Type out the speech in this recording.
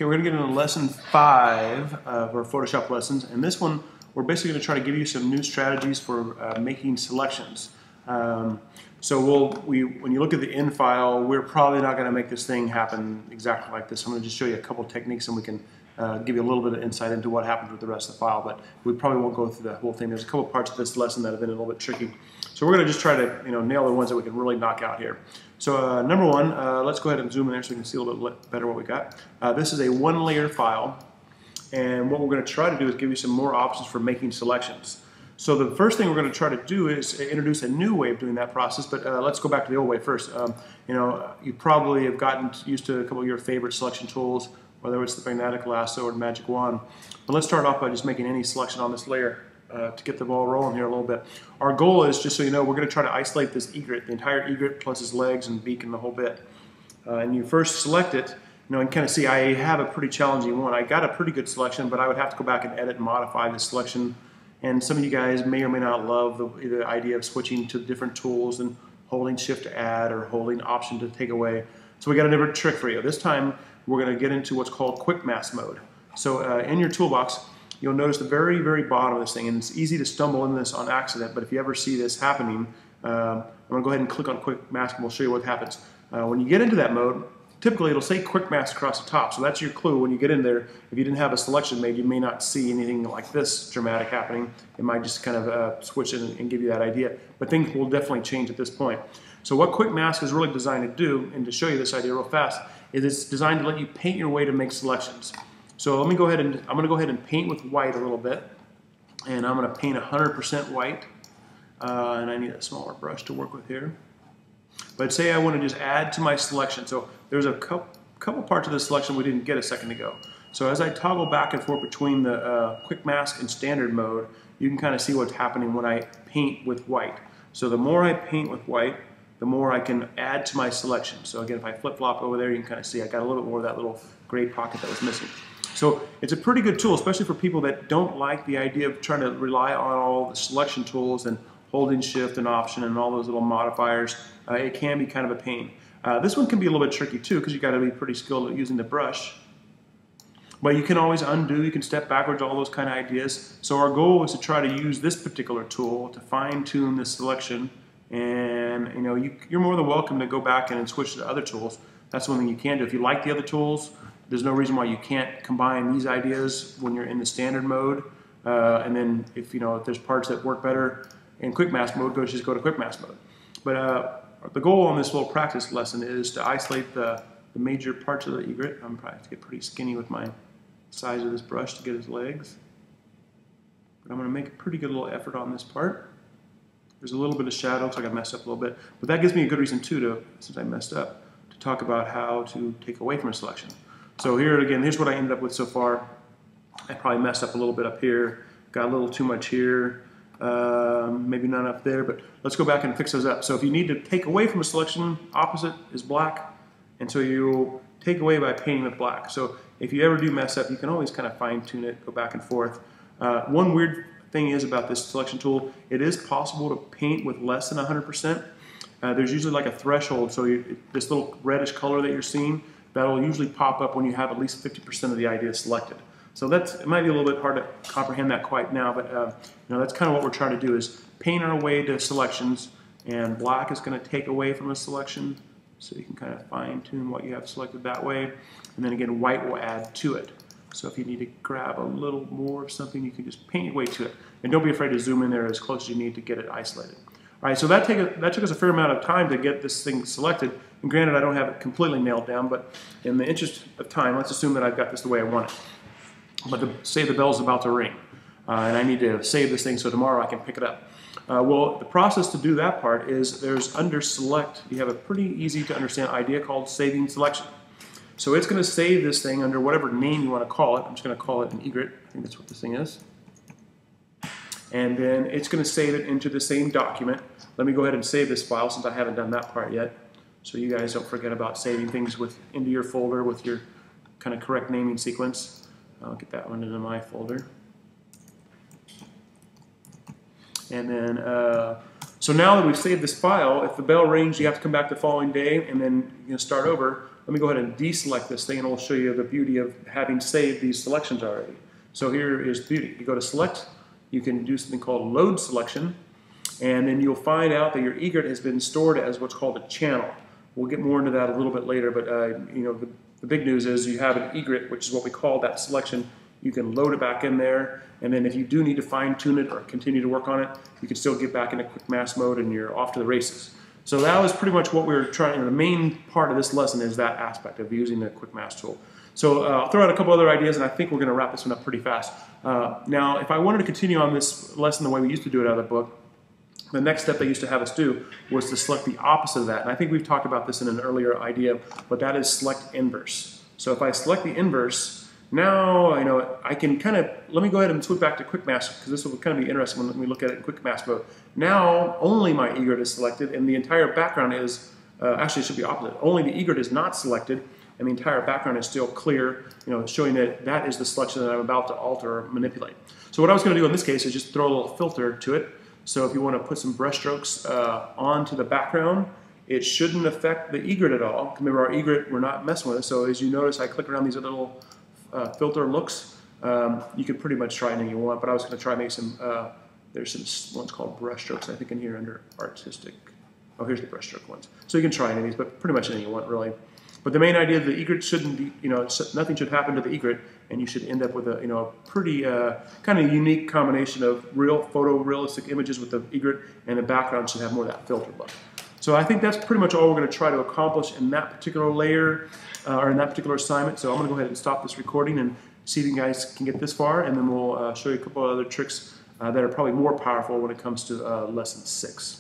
Okay, we're going to get into lesson 5 of our Photoshop lessons, and this one we're basically going to try to give you some new strategies for making selections. So when you look at the end file, we're probably not going to make this thing happen exactly like this. I'm going to just show you a couple techniques, and we can give you a little bit of insight into what happens with the rest of the file, but we probably won't go through the whole thing. There's a couple parts of this lesson that have been a little bit tricky. So we're going to just try to nail the ones that we can really knock out here. So number one, let's go ahead and zoom in there so we can see a little bit better what we got. This is a one-layer file, and what we're going to try to do is give you some more options for making selections. So the first thing we're going to try to do is introduce a new way of doing that process, but let's go back to the old way first. You probably have gotten used to a couple of your favorite selection tools, whether it's the magnetic lasso or the magic wand. But let's start off by just making any selection on this layer to get the ball rolling here a little bit. Our goal is, just so you know, we're going to try to isolate this egret, the entire egret plus his legs and beak and the whole bit. And you first select it, and kind of see I have a pretty challenging one. I got a pretty good selection, but I would have to go back and edit and modify the selection. And some of you guys may or may not love the idea of switching to different tools and holding shift to add or holding option to take away. So we got a different trick for you. This time we're going to get into what's called Quickmask mode. So in your toolbox, you'll notice the very, very bottom of this thing, and it's easy to stumble into this on accident, but if you ever see this happening, I'm going to go ahead and click on Quickmask and we'll show you what happens. When you get into that mode, typically it'll say Quickmask across the top, so that's your clue. When you get in there, if you didn't have a selection made, you may not see anything like this dramatic happening. It might just kind of switch it and give you that idea, but things will definitely change at this point. So what Quickmask is really designed to do, and to show you this idea real fast, is it's designed to let you paint your way to make selections. So I'm going to go ahead and paint with white a little bit, and I'm going to paint 100% white, and I need a smaller brush to work with here. But say I want to just add to my selection. So there's a couple parts of the selection we didn't get a second ago. So as I toggle back and forth between the Quickmask and standard mode, you can kind of see what's happening when I paint with white. So the more I paint with white, the more I can add to my selection. So again, if I flip-flop over there, you can kind of see I got a little bit more of that little gray pocket that was missing. So it's a pretty good tool, especially for people that don't like the idea of trying to rely on all the selection tools and holding shift and option and all those little modifiers. It can be kind of a pain. This one can be a little bit tricky too, because you got to be pretty skilled at using the brush. But you can always undo, you can step backwards, all those kind of ideas. So our goal is to try to use this particular tool to fine-tune the selection. And you're more than welcome to go back and switch to other tools. That's one thing you can do. If you like the other tools, there's no reason why you can't combine these ideas when you're in the standard mode. And then if there's parts that work better in Quickmask mode, just go to Quickmask mode. But the goal on this little practice lesson is to isolate the major parts of the egret. I'm probably have to get pretty skinny with my size of this brush to get his legs. But I'm going to make a pretty good little effort on this part. There's a little bit of shadow, so I got messed up a little bit. But that gives me a good reason too, since I messed up, to talk about how to take away from a selection. So here again, here's what I ended up with so far. I probably messed up a little bit up here, got a little too much here, maybe not up there, but let's go back and fix those up. So if you need to take away from a selection, opposite is black, and so you'll take away by painting with black. So if you ever do mess up, you can always kind of fine tune it, go back and forth. One weird thing is about this selection tool, it is possible to paint with less than 100%. There's usually like a threshold, so this little reddish color that you're seeing, that'll usually pop up when you have at least 50% of the idea selected. So it might be a little bit hard to comprehend that quite now, but that's kind of what we're trying to do, is paint our way to selections, and black is going to take away from a selection, so you can kind of fine tune what you have selected that way, and then again white will add to it. So if you need to grab a little more of something, you can just paint your way to it. And don't be afraid to zoom in there as close as you need to get it isolated. All right, so that took us a fair amount of time to get this thing selected. And granted, I don't have it completely nailed down, but in the interest of time, let's assume that I've got this the way I want it. But say the bell's about to ring, and I need to save this thing so tomorrow I can pick it up. Well, the process to do that part is there's under select, you have a pretty easy to understand idea called saving selection. So it's going to save this thing under whatever name you want to call it. I'm just going to call it an egret. I think that's what this thing is. And then it's going to save it into the same document. Let me go ahead and save this file since I haven't done that part yet. So you guys don't forget about saving things into your folder with your kind of correct naming sequence. I'll get that one into my folder. And then, so now that we've saved this file, if the bell rings, you have to come back the following day and then start over. let me go ahead and deselect this thing, and I'll show you the beauty of having saved these selections already. So here is the beauty. You go to select, you can do something called load selection, and then you'll find out that your egret has been stored as what's called a channel. We'll get more into that a little bit later, but you know, the big news is you have an egret, which is what we call that selection. You can load it back in there, and then if you do need to fine tune it or continue to work on it, you can still get back into Quickmask mode and you're off to the races. So that was pretty much what we were trying. The main part of this lesson is that aspect of using the Quickmask tool. So I'll throw out a couple other ideas, and I think we're going to wrap this one up pretty fast. Now, if I wanted to continue on this lesson the way we used to do it out of the book, the next step they used to have us do was to select the opposite of that. And I think we've talked about this in an earlier idea, but that is select inverse. So if I select the inverse, now I know I can kind of, let me go ahead and switch back to Quickmask, because this will kind of be interesting when we look at it in Quickmask mode. Now only my egret is selected, and the entire background is, actually it should be opposite. Only the egret is not selected, and the entire background is still clear, you know, showing that that is the selection that I'm about to alter or manipulate. So what I was going to do in this case is just throw a little filter to it. So if you want to put some brushstrokes onto the background, it shouldn't affect the egret at all. Remember, our egret, we're not messing with it. So as you notice, I click around these little filter looks. You can pretty much try anything you want, but I was going to try and make some, there's some ones called brushstrokes, I think, in here under artistic. Oh, here's the brushstroke ones. So you can try any of these, but pretty much anything you want, really. But the main idea is the egret shouldn't be, you know, nothing should happen to the egret, and you should end up with a, you know, a pretty kind of unique combination of real photorealistic images with the egret, and the background should have more of that filter look. So I think that's pretty much all we're going to try to accomplish in that particular layer, or in that particular assignment. So I'm going to go ahead and stop this recording and see if you guys can get this far, and then we'll show you a couple of other tricks that are probably more powerful when it comes to lesson 6.